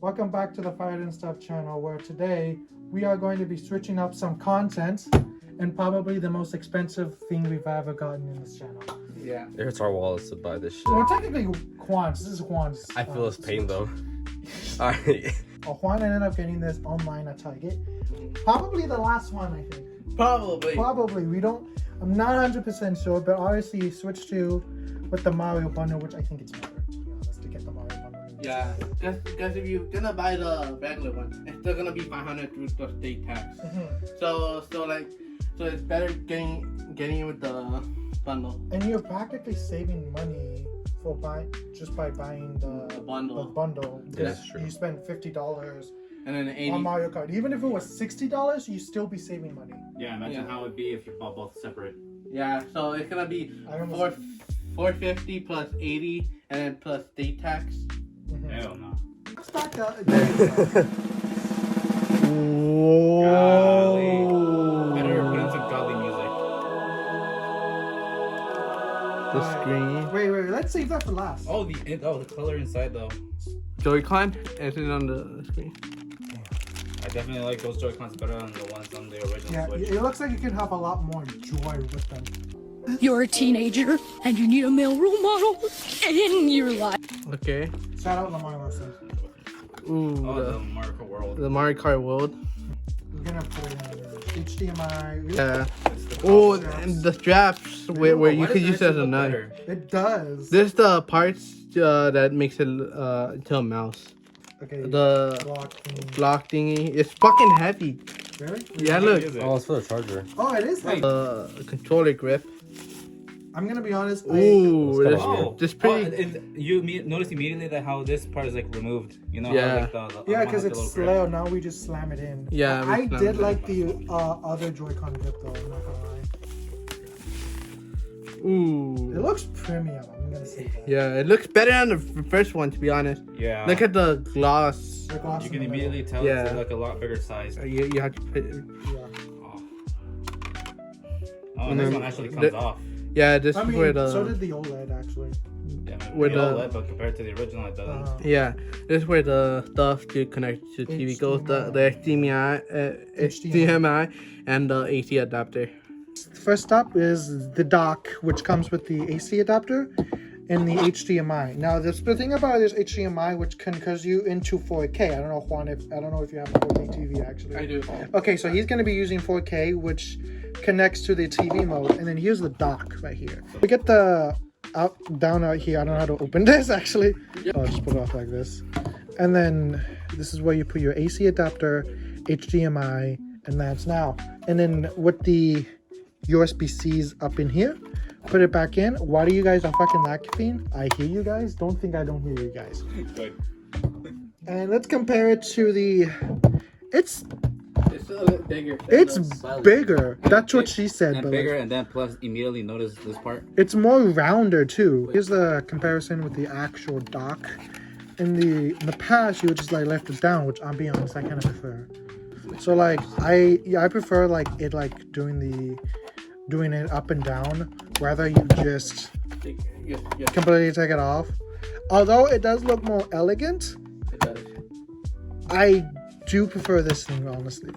Welcome back to the Fired and Stuff channel, where today we are going to be switching up some content and probably the most expensive thing we've ever gotten in this channel. Yeah. It hurts our wallets to buy this shit. Well, technically Juan's. This is Juan's. I feel his pain Switch. though. Alright. Juan ended up getting this online at Target. Probably the last one, I think. Probably. Probably. I'm not 100% sure, but obviously switch to with the Mario bundle, which I think it's better, to be honest, to get the Mario bundle. Yeah. Because if you're gonna buy the regular one, it's still gonna be 500 through the state tax. So it's better getting it with the bundle. And you're practically saving money for by buying the bundle. The bundle. That's true. You spend $50 And then 80. on Mario Kart. Even if it was $60, you still be saving money. Yeah, imagine how it'd be if you bought both separate. Yeah. So it's gonna be I almost. 450 plus 80 and then plus state tax. Hell no. Let's back up. There you go. Better put in some godly music. The screen. Wait. Let's save that for last. Oh, the color inside though. Joy-Con. It's on the screen. I definitely like those Joy-Cons better than the ones on the original Yeah, Switch. it looks like you can have a lot more joy with them. You're a teenager and you need a male role model in your life. Okay. Shout out Lamar Wilson. Ooh. Oh, the Mario Kart World. The Mario Kart World. We're gonna put it in HDMI. Yeah. It's the Oh, top. and the straps where Why you does could it use it as actually a look knife. better? It does. This the parts that makes it into a mouse. Okay. The block thingy. block thingy. It's fucking heavy. Really? Yeah, How look. is it? Oh, it's for the charger. Oh, it is. Like, Controller grip. I'm gonna be honest. Ooh, It's this, got a- Oh, this pretty. and you notice immediately that how this part is like removed. You know? Yeah. How, like, the Yeah, other one because has it's the little grip. slow. Now we just slam it in. Yeah, we I slam did it like the other Joy-Con grip though. I'm not gonna lie. It Ooh. looks premium. I'm gonna say that. Yeah, it looks better than the first one, to be honest. Yeah. Look at the gloss. The gloss You in can the middle. immediately tell Yeah. it's like a lot bigger size. You have to put. Yeah. Oh, And this then one actually comes the- off. Yeah, this I is mean, where the. so did the OLED actually. Yeah, With the the- OLED, but compared to the original, it doesn't. Yeah, this is where the stuff to connect to TV goes. The HDMI and the AC adapter. First up is the dock, which comes with the AC adapter and the HDMI. Now, the thing about this HDMI, which converts you into 4K. I don't know, Juan, if you have a 4K TV actually. I do. Okay, so he's going to be using 4K, which connects to the TV mode, and then here's the dock right here. We get the down out here. I don't know how to open this actually. I'll just put it off like this, and then this is where you put your AC adapter, HDMI, and that's now. And then with the USB-Cs up in here, put it back in. Why do you guys are fucking laughing? I hear you guys. Don't think I don't hear you guys. Good. And let's compare it to the. It's It's a little bigger. bigger. That's what she said. And But bigger, and then plus immediately notice this part. it's more rounder too. Here's the comparison with the actual dock. In the past, you would just like left it down, which I'll be honest, I kind of prefer. So like I prefer like it like doing it up and down rather you just completely take it off. Although it does look more elegant, It does. I do prefer this thing honestly.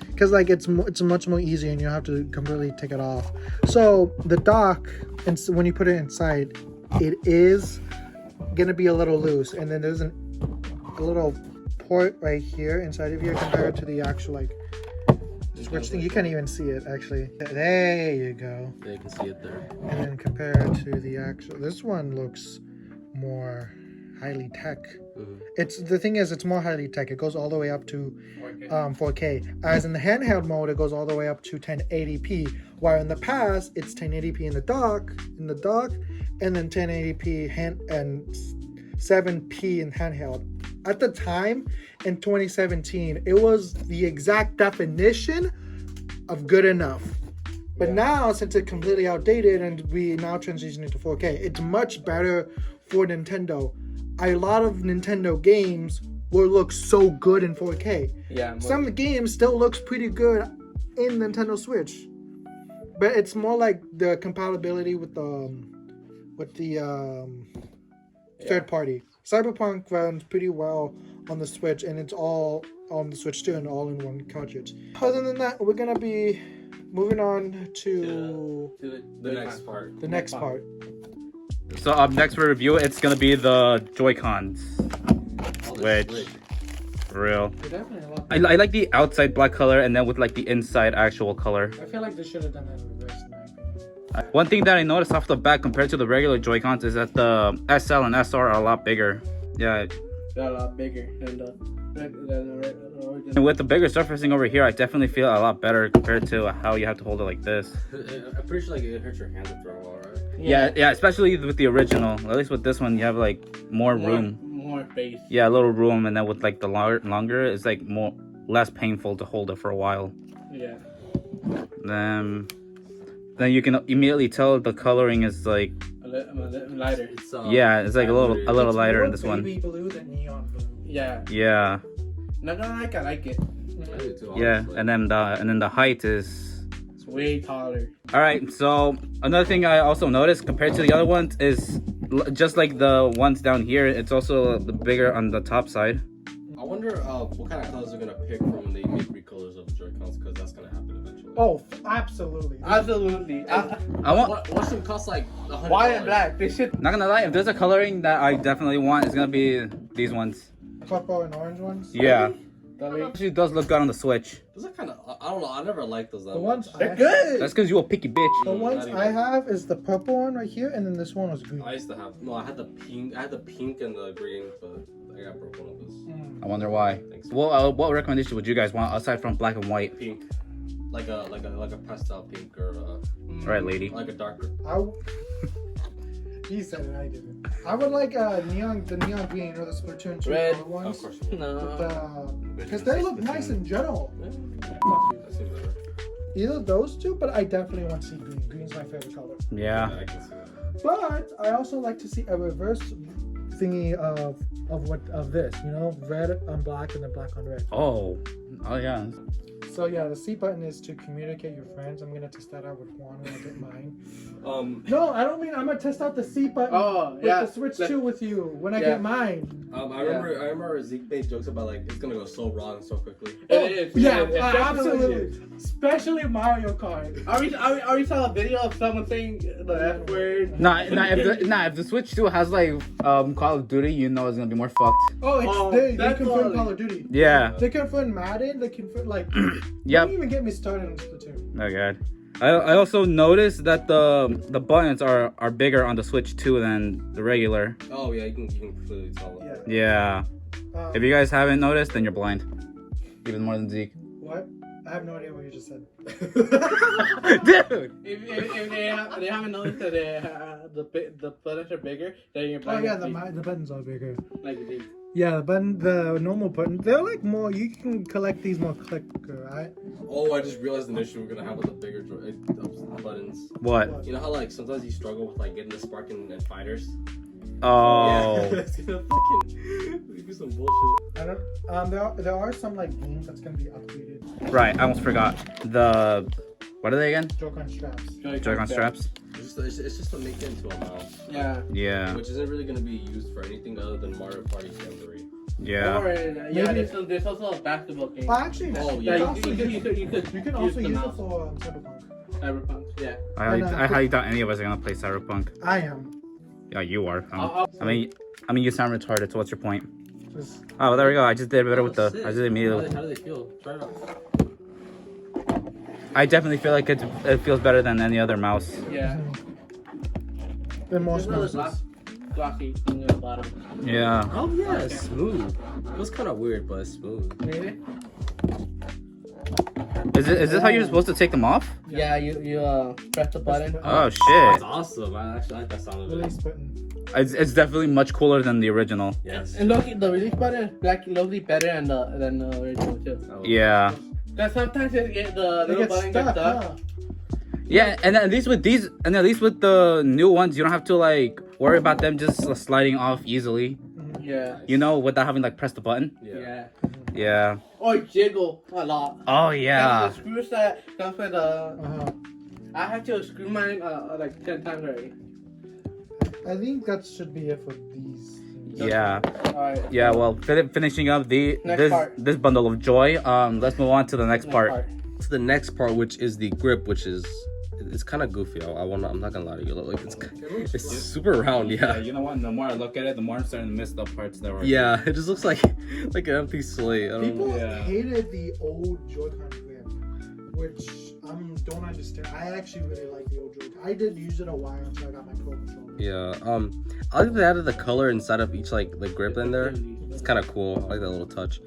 Because like it's much more easier and you don't have to completely take it off. So the dock, and when you put it inside, it is gonna be a little loose, and then there's a little port right here inside of here compared to the actual like switch thing. You can't even see it actually. There you go. Yeah, you can see it there. And then compared to the actual, this one looks more highly tech. It's the thing is, it's more highly tech. It goes all the way up to 4K. As in the handheld mode, it goes all the way up to 1080p. While in the past, it's 1080p in the dock, and then 1080p and 7p in handheld. At the time, in 2017, it was the exact definition of good enough. But now, since it's completely outdated and we now transition into 4K, it's much better for Nintendo. A lot of Nintendo games will look so good in 4K. Yeah. Some games still looks pretty good in Nintendo Switch, but it's more like the compatibility with the third party. Cyberpunk runs pretty well on the Switch, and it's all on the Switch too, and all in one cartridge. Other than that, we're gonna be moving on to The next part. the next part. So up next for review, it's gonna be the Joy-Cons. Which, for real. They're definitely a lot. I like the outside black color and then with like the inside actual color. I feel like they should have done that in reverse, in my opinion. One thing that I noticed off the bat compared to the regular Joy-Cons is that the SL and SR are a lot bigger. Yeah. They're a lot bigger than the original. And with the bigger surfacing over here, I definitely feel a lot better compared to how you have to hold it like this. I'm pretty sure like it hurts your hands after a while, right? Yeah, especially with the original. At least with this one, you have like more room. More space. Yeah, a little room, and then with like the longer, it's like less painful to hold it for a while. Yeah. Then you can immediately tell the coloring is like A little lighter. It's yeah, it's like a little lighter in this one. Baby blue than neon blue. Yeah. Yeah, Not gonna I like it. I do too, yeah, honestly. and then the height is. It's way taller. All right, so another thing I also noticed compared to the other ones is just like the ones down here, it's also bigger on the top side. I wonder what kind of colors they're gonna pick from when they make recolors of the Joy-Cons, because that's gonna happen eventually. Oh, absolutely. Absolutely. I want. What should cost like $100? White and black. They should. Not gonna lie, if there's a coloring that I definitely want, it's gonna be these ones. Purple and orange ones. Yeah, They're actually does look good on the Switch. Those are kind of I don't know. I never liked those that The ones much. I good. That's because you a picky bitch. The ones not I even. have is the purple one right here, and then this one was green. I used to have I had the pink. I had the pink and the green, but I got broke one of those. I wonder why. Thanks. Well, what recommendation would you guys want aside from black and white? Pink, like a pastel pink or Right, lady. like a darker. He said it, I didn't. I would like the neon green, you know, the Splatoon 2 Red. color ones. Of course. No. Because they look nice in general. That seems better. Either those two, but I definitely want to see green. Green's my favorite color. Yeah. I can see that. But I also like to see a reverse thingy of this, you know, red on black and then black on red. Oh yeah. So yeah, the C button is to communicate your friends. I'm gonna test that out with Juan when I get mine. No, I don't mean I'm gonna test out the C button with the Switch 2 with you when I get mine. I remember Zeke made jokes about like it's gonna go so wrong so quickly. It is. Yeah, It definitely absolutely. is. Especially Mario Kart. I already saw a video of someone saying the F word. If the Switch 2 has like Call of Duty, you know it's gonna be more fucked. Oh, they that's confirmed all- Call of Duty. Yeah. They confirmed Madden. They confirmed like. Yep. Don't even get me started on Splatoon. Oh god. I also noticed that the buttons are bigger on the Switch 2 than the regular. Oh yeah, you can completely tell. Yeah. Yeah. If you guys haven't noticed, then you're blind. Even more than Zeke. What? I have no idea what you just said. Dude. If they haven't noticed that the buttons are bigger, then you're Oh blind. yeah, the buttons are bigger. like these. Yeah, the normal button, they're like more. You can collect these more quicker, right? Oh, I just realized an issue we're gonna have with the bigger buttons. What? You know how like sometimes you struggle with like getting the spark in fighters. Oh. Yeah, that's gonna fucking be some bullshit. I don't. There are some like games that's gonna be upgraded. Right. I almost forgot the. What are they again? Joy-Con straps. Joy-Con straps. It's just to make it into a mouse, Yeah. Yeah. which isn't really gonna be used for anything other than Mario Party Jamboree. Yeah. Or Maybe- there's also a basketball game. Well, actually, Oh, you yeah. can Yeah, also use it. you You can also the use it mouse. for Cyberpunk. Cyberpunk. Yeah. I highly doubt any of us are gonna play Cyberpunk. I am. Yeah, you are. I'll- I mean, you sound retarded. So what's your point? Just, Oh, there we go. I just did better with the. Sick. I just immediately. How do they feel? Try it out. I definitely feel like it feels better than any other mouse. Yeah. and more There's another smells. glossy thing at the bottom. Yeah. Oh yeah, smooth. It was kind of weird, but smooth. Really? Is this how you're supposed to take them off? Yeah. You press the button. Oh That's shit! awesome. I actually like that sound of it. Release button. It's definitely much cooler than the original. Yes. And look, the release button is looks better than the original too. Yeah. Because sometimes the They little get button stuck, gets stuck. huh? Yeah, and at least with these, and at least with the new ones, you don't have to like worry about them just sliding off easily. Yeah. You know, without having to, like press the button. Yeah. Yeah. Or jiggle a lot. Oh And yeah. the screws that comes with the. Uh-huh. I have to screw mine like 10 times already. I think that should be it for these. Yeah. Alright. Yeah. Well, finishing up Next part. this bundle of joy. Let's move on to the next part. To the next part, which is the grip, which is it's kind of goofy. I'm not gonna lie to you. Like it's super round. Yeah. Yeah. You know what? The more I look at it, the more I'm starting to miss the parts that were. Yeah. It just looks like an empty slate. I don't know. People Yeah. hated the old Joy-Con grip, which don't understand. I actually really like the old Joy-Con. I did use it a while until I got my Pro controller. Yeah. I like that they added the color inside of each like grip in there. It's kind of cool. I like that little touch.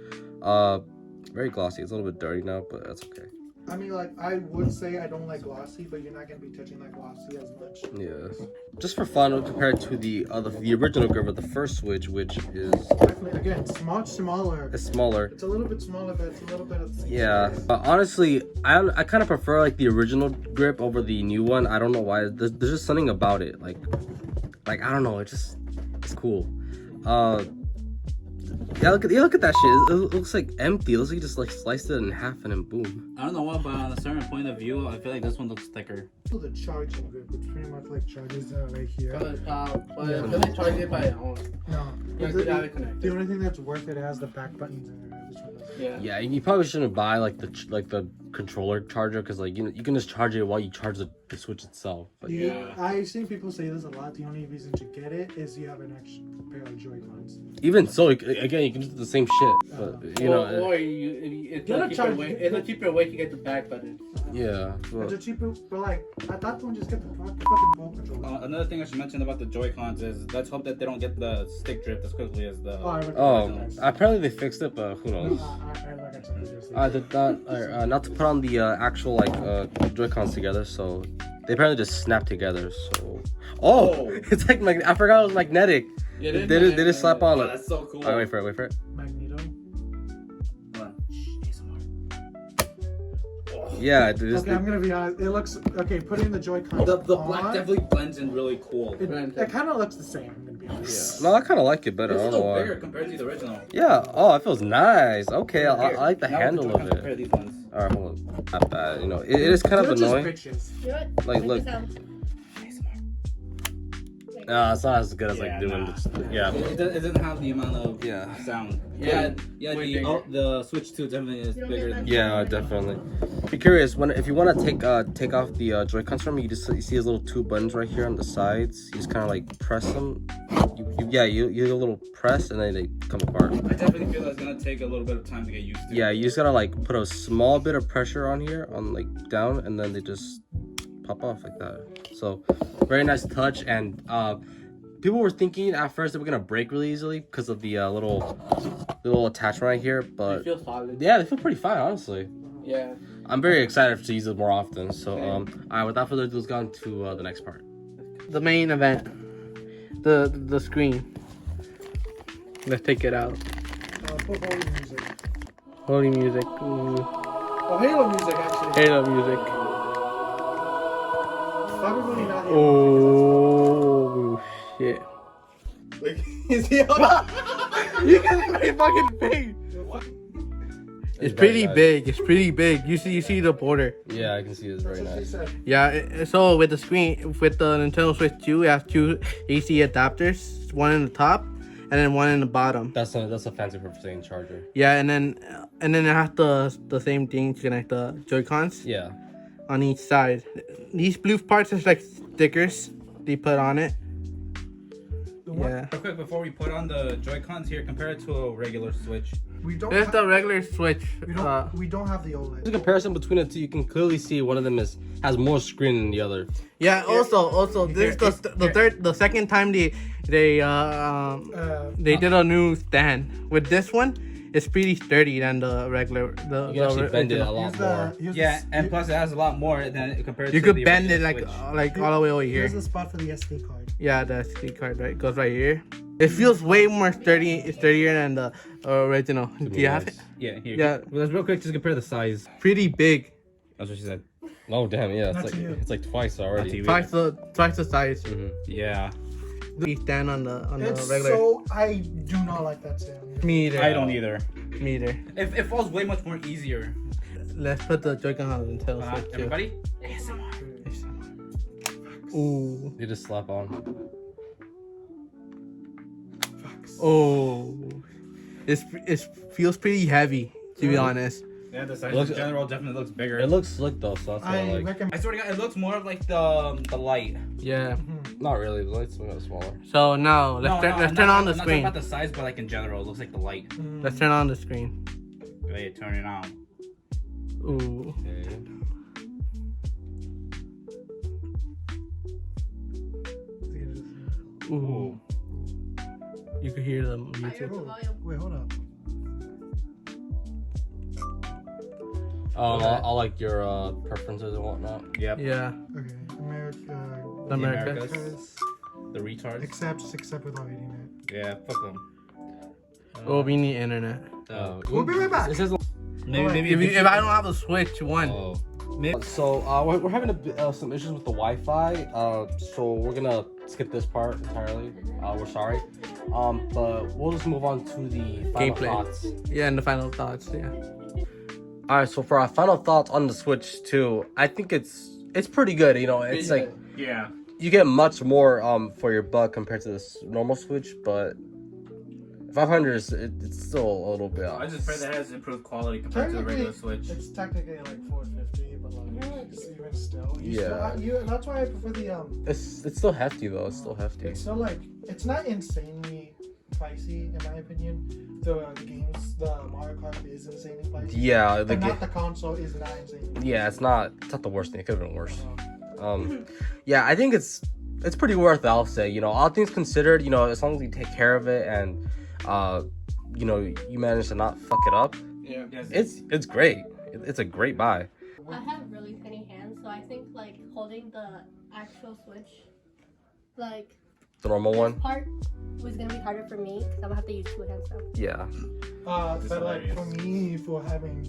Very glossy. It's a little bit dirty now, but that's okay. I mean, like, I would say I don't like glossy, but you're not gonna be touching that glossy as much. Yeah. Just for fun, we'll compare it to the original grip of the first Switch, which is Definitely, again, smaller. it's smaller. It's a little bit smaller, but it's a little bit of the same Yeah, size. but honestly, I kind of prefer like the original grip over the new one. I don't know why. There's just something about it. Like I don't know. It's cool. Yeah, look at that shit. It looks like empty. It looks like you just like sliced it in half and then boom. I don't know what, but on a certain point of view, I feel like this one looks thicker. So the charging grip, which pretty much like charges right here. But they charge it by own. No, You have to have it connected. the only thing that's worth it has the back buttons in it. This one doesn't. Yeah. Yeah, you probably shouldn't buy like the controller charger because like you can just charge it while you charge the Switch itself. Like, Yeah. I've seen people say this a lot. The only reason to get it is you have an extra pair of Joy-Cons. even so, again, you can do the same shit. But you know, Or it's You're a not cheaper charging- way. It's a cheaper way to get the back button. yeah. It's But, a cheaper, but like I thought one just get the fucking Pro controller. Another thing I should mention about the Joy-Cons is let's hope that they don't get the stick drift as quickly as the. apparently they fixed it, but who knows? Not to put on the actual like Joy-Cons together, so they apparently just snap together. So it's like I forgot it was magnetic. Yeah, They just slap on Oh, it. that's so cool. Wait for it. Magneto. Yeah, dude, Okay, I'm gonna be honest. It looks okay. Putting the Joy-Con The black on, definitely blends in really cool. it kind of looks the same. I'm gonna be honest. No, I kind of like it better. It's I a don't know little why. bigger compared to the original. Yeah. Oh, it feels nice. Okay, I like the Now handle the of Joy-Cons compare it. these ones. All right, hold on. Not bad. You know, it is kind of They're just annoying. bitches. Like, look. It's not as good as like doing. Yeah. It doesn't have the amount of sound. Yeah, Way the Switch 2 definitely is bigger than. Yeah, definitely. Be curious if you want to take off the Joy-Cons from you see these little two buttons right here on the sides. You just kind of like press them. You do a little press and then they come apart. I definitely feel that's gonna take a little bit of time to get used to. Yeah, you just gotta like put a small bit of pressure on here, on like down, and then they just pop off like that. So very nice touch. And people were thinking at first they were gonna break really easily because of the little attachment right here, They but feel solid. yeah, they feel pretty fine, honestly. Yeah. I'm very excited to use it more often. So alright, without further ado, let's go on to the next part. The main event. The screen. Let's take it out. Put holy music. Holy music. Ooh. Oh, Halo music actually. Halo music. Probably not. Oh shit. Is he You can make fucking big. It's pretty big. It's pretty big. You see the border. Yeah, I can see it's very nice. Yeah. So with the screen, with the Nintendo Switch 2, it has two AC adapters. One in the top, and then one in the bottom. That's a fancy for saying charger. Yeah, and then it has the same thing to connect the Joy-Cons Yeah. on each side. These blue parts is like stickers they put on it. Yeah. Real quick, before we put on the Joy-Cons here, compare it to a regular Switch. We don't. There's Have, the regular Switch. we don't have the The OLED. comparison between the two, you can clearly see one of them has more screen than the other. Yeah. Also, this is the second time they did a new stand. With this one, it's pretty sturdy than the regular. You can actually bend it a lot more. Yeah, and plus it has a lot more than compared You to the could bend it original like Switch. all the way over here. Here's the spot for the SD card. Yeah, the SD card right goes right here. It feels way more sturdier than the original. Do you have it? Yeah, here. Yeah. Well, let's real quick just compare the size. Pretty big. That's what she said. Oh damn, yeah, Not to you. it's like twice already. Not to Twice the size. Yeah. We stand on the It's regular. so I do not like that sound. Me either. I don't either. Me either. It falls way much more easier. Let's put the Joy-Con on the Nintendo Switch too. Everybody? Ooh. You just slap on. Oh, it feels pretty heavy, to be honest. Yeah, the size Looks- in general definitely looks bigger. It looks slick though, so that's what I I like. recommend. I swear to God, it looks more like the light. Yeah. Not really. The light's a little smaller. So now let's turn on the I'm not talking screen. about the size, but like in general, it looks like the light. Let's turn on the screen. Wait, turn it on. Ooh. Okay. Ooh. You could hear them on YouTube. Wait, hold up. I like your preferences and whatnot. Yep. Yeah. Okay, America. The Americas. Americas The retards. except without eating Yeah, fuck them. Oh, we need internet. We'll be right back. It says. Maybe If I don't have a Switch, one. Oh. So we're having some issues with the Wi-Fi. So we're gonna skip this part entirely. We're sorry. But we'll just move on to the final Gameplay. thoughts. Yeah, and the final thoughts. Yeah. All right. So for our final thoughts on the Switch 2, I think it's pretty good. You know, it's like yeah. you get much more for your buck compared to this normal Switch, but 500 it's still a little bit. I just pray that it has improved quality compared to the regular Switch. It's technically like 450, but like even still. Yeah. That's why I prefer the It's still hefty though. It's still hefty. It's still like it's not insanely pricey in my opinion. The games, the Mario Kart is insanely pricey. Yeah. But not the console is not insanely. Yeah, it's not the worst thing. It could have been worse. Yeah, I think it's pretty worth it, I'll say. You know, all things considered, you know, as long as you take care of it and you know, you manage to not fuck it up, Yeah. it's great. It's a great buy. I have really tiny hands, so I think like holding the actual Switch, like The normal one. part, was gonna be harder for me because I'm gonna have to use two hands now. Yeah. But like for me, for having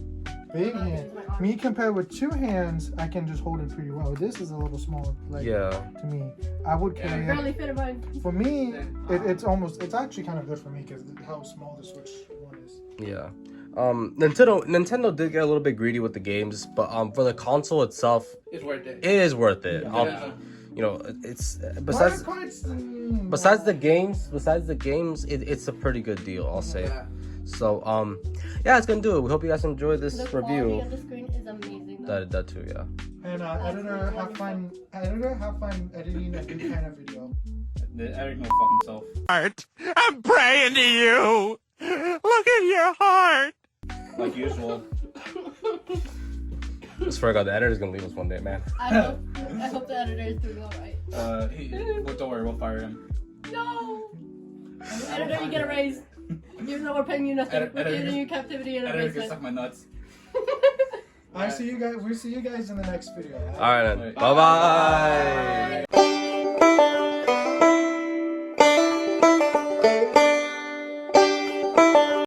big Okay, hands, my arm. me compared with two hands, I can just hold it pretty well. This is a little small, like Yeah. to me. I would carry it. Barely fit in mine. For me, it's actually kind of good for me because how small the Switch one is. Yeah. Nintendo did get a little bit greedy with the games, but for the console itself, It's worth it. it is worth it. Yeah. You know, it's Mario besides the games, it's a pretty good deal, I'll say. Yeah. So yeah, it's gonna do it. We hope you guys enjoy this The quality review. of the screen is amazing. Though. That too, yeah. And editor, have fun editing a new kind of video. The Eric will fuck himself. I'm praying to you. Look at your heart. Like usual. I swear to God, the editor's gonna leave us one day, man. I hope the editor is doing alright. Well, don't worry, we'll fire him. No! Editor, you get a raise. Even though we're paying you nothing, we're Editor, keeping you in captivity in a Editor can basement. suck my nuts. We'll see you guys in the next video. All right, then. Bye bye.